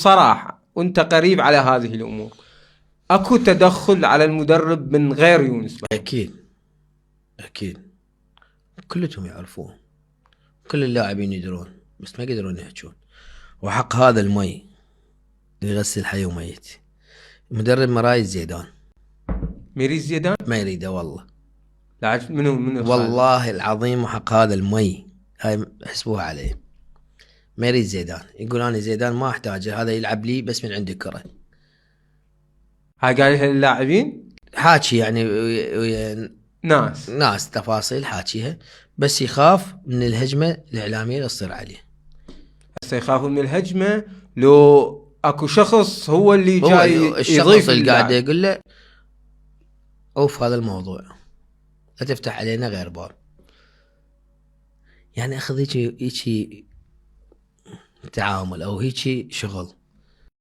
بصراحة وانت قريب على هذه الامور، اكو تدخل على المدرب من غير يونس؟ اكيد كلهم يعرفون، كل اللاعبين يدرون، بس ما يقدرون يحجون. وحق هذا المي اللي يغسل حي وميت، مدرب مرايز زيدان ميريز زيدان ما يريده والله. لاعب منو والله العظيم، وحق هذا المي هاي حسبوها عليه. ميريز زيدان يقول انا زيدان ما احتاجه، هذا يلعب لي بس من عندي كرة. هاي قايلها اللاعبين حاكي يعني ناس تفاصيل حاكيها، بس يخاف من الهجمة الإعلامية اللي تصير عليه. هسه يخافون من الهجمة لو اكو شخص هو اللي جاي الشخص اللي قاعد يقول له اوف هذا الموضوع لا تفتح علينا غير باب. يعني اخذ هيجي تعامل او هيجي شغل